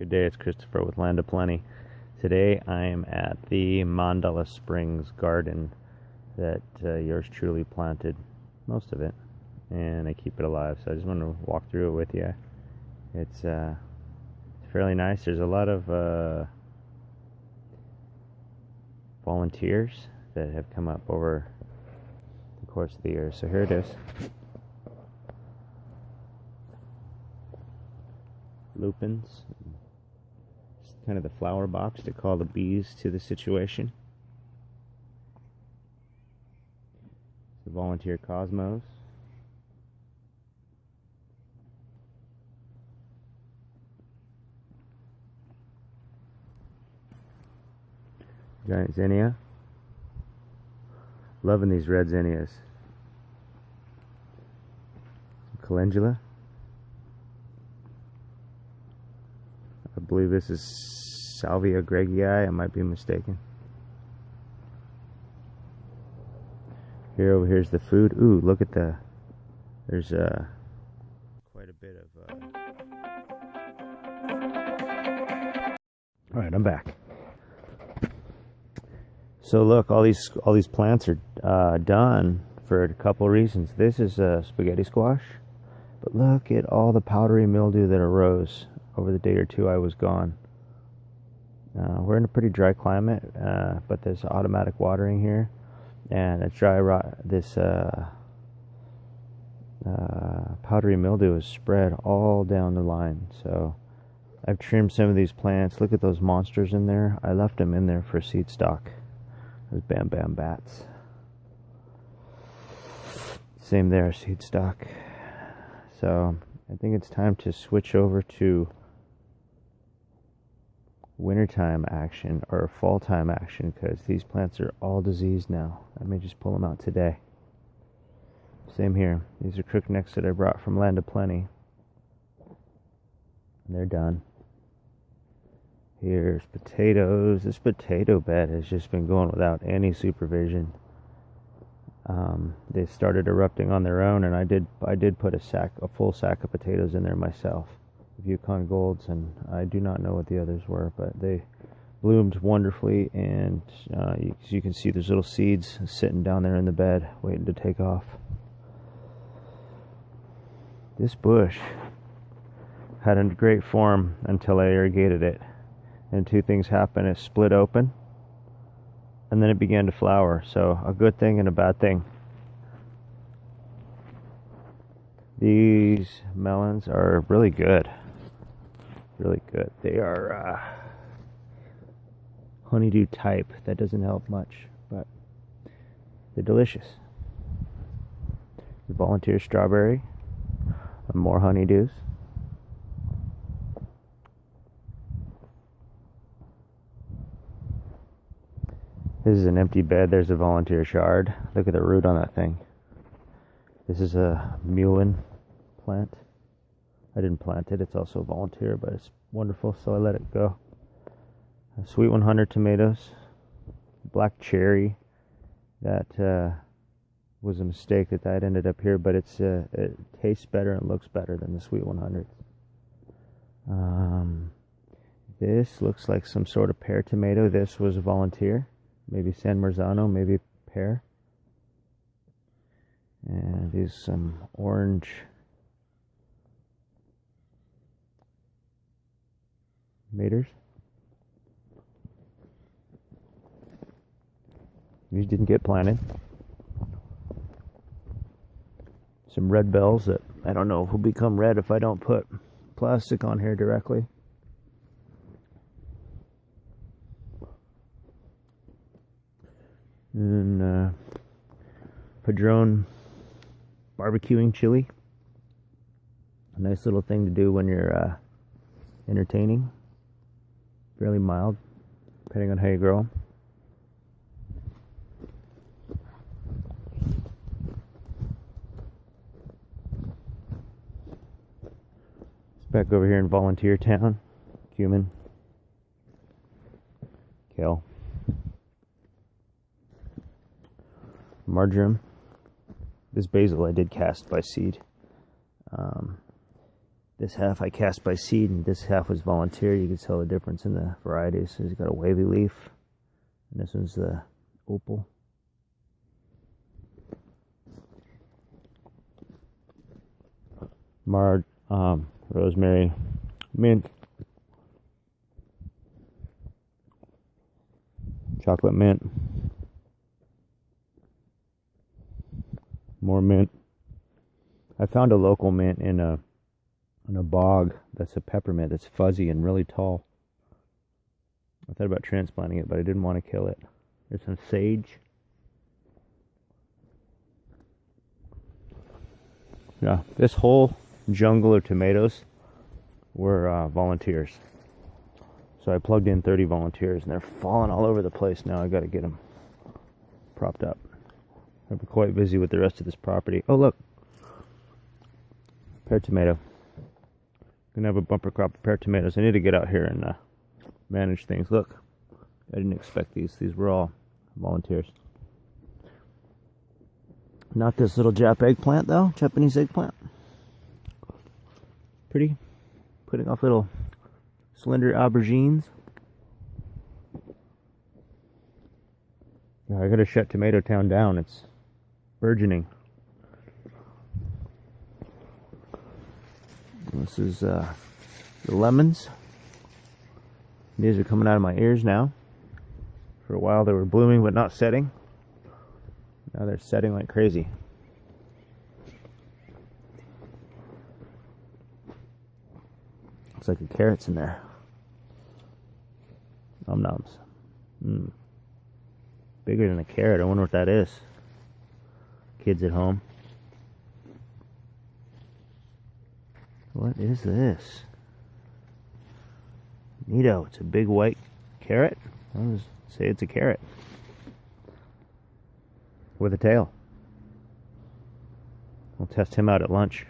Good day, it's Christopher with Land of Plenty. Today I am at the Mandala Springs Garden that yours truly planted most of it, and I keep it alive, so I just want to walk through it with you. It's fairly nice. There's a lot of volunteers that have come up over the course of the year, so here it is. Lupins, kind of the flower box to call the bees to the situation. The volunteer cosmos. Giant zinnia. Loving these red zinnias. Calendula. I believe this is Salvia Gregii, I might be mistaken. Over here's the food. Ooh, look at there's quite a bit of Alright, I'm back. So look, all these plants are done for a couple reasons. This is spaghetti squash, but look at all the powdery mildew that arose over the day or two I was gone. We're in a pretty dry climate, but there's automatic watering here, and it's this powdery mildew is spread all down the line. So I've trimmed some of these plants. Look at those monsters in there. I left them in there for seed stock. Those Bam Bam bats. Same there, seed stock. So I think it's time to switch over to wintertime action or fall time action, because these plants are all diseased now. I may just pull them out today. Same here. These are crooknecks that I brought from Land of Plenty. And they're done. Here's potatoes. This potato bed has just been going without any supervision. They started erupting on their own, and I did put a full sack of potatoes in there myself. Yukon Golds, and I do not know what the others were, but they bloomed wonderfully, and you can see there's little seeds sitting down there in the bed waiting to take off. This bush had a great form until I irrigated it, and two things happened. It split open, and then it began to flower. So a good thing and a bad thing. These melons are really good. Really good. They are honeydew type. That doesn't help much, but they're delicious. The volunteer strawberry, and more honeydews. This is an empty bed. There's a volunteer shard. Look at the root on that thing. This is a mullein plant. I didn't plant it. It's also a volunteer, but it's wonderful, so I let it go. Sweet 100 tomatoes. Black cherry. That was a mistake that ended up here, but it tastes better and looks better than the Sweet 100. This looks like some sort of pear tomato. This was a volunteer. Maybe San Marzano, maybe pear. And these some orange maters. These didn't get planted. Some red bells that I don't know if will become red if I don't put plastic on here directly. And Padron barbecuing chili. A nice little thing to do when you're entertaining. Fairly mild, depending on how you grow them. Back over here in Volunteer Town, cumin, kale, marjoram. This basil I did cast by seed. This half I cast by seed, and this half was volunteer. You can tell the difference in the varieties. So he's got a wavy leaf, and this one's the opal. Marred, rosemary, mint, chocolate mint, more mint. I found a local mint in a bog that's a peppermint that's fuzzy and really tall. I thought about transplanting it, but I didn't want to kill it. There's some sage. Yeah, this whole jungle of tomatoes were volunteers. So I plugged in 30 volunteers, and they're falling all over the place now. I got to get them propped up. I've been quite busy with the rest of this property. Oh, look. Pear tomato. Gonna have a bumper crop of pear tomatoes. I need to get out here and manage things. Look, I didn't expect these. These were all volunteers. Not this little eggplant though. Japanese eggplant. Pretty. Putting off little slender aubergines. Yeah, I gotta shut Tomato Town down. It's burgeoning. This is the lemons. These are coming out of my ears now. For a while they were blooming but not setting. Now they're setting like crazy. Looks like the carrots in there. Nom noms. Bigger than a carrot. I wonder what that is. Kids at home. What is this? Neato. It's a big white carrot. I'll just say it's a carrot. With a tail. We'll test him out at lunch.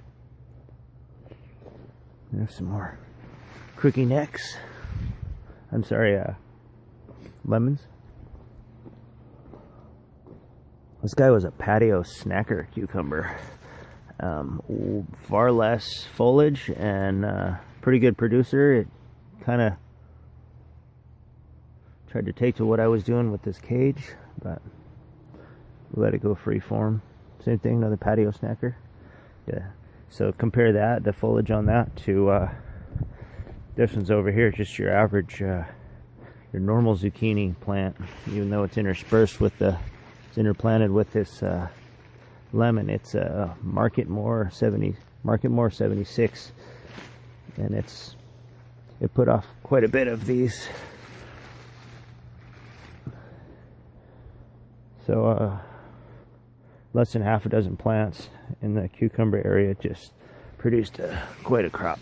There's some more crookey necks. I'm sorry, lemons. This guy was a patio snacker cucumber. Far less foliage and pretty good producer. It kind of tried to take to what I was doing with this cage, but we let it go free form. Same thing, another patio snacker. Yeah. So compare that, the foliage on that, to this one's over here, just your average, your normal zucchini plant. Even though it's interspersed with it's interplanted with this lemon. It's a Market More 76, and it put off quite a bit of these. So less than half a dozen plants in the cucumber area just produced quite a crop.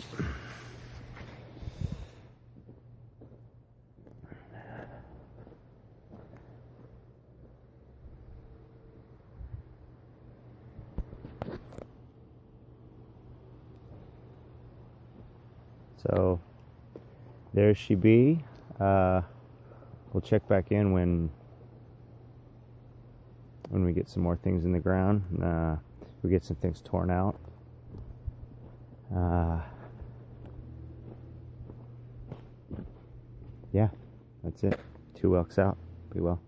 So there she be. We'll check back in when we get some more things in the ground. We get some things torn out. Yeah, that's it. 2 elks out. Be well.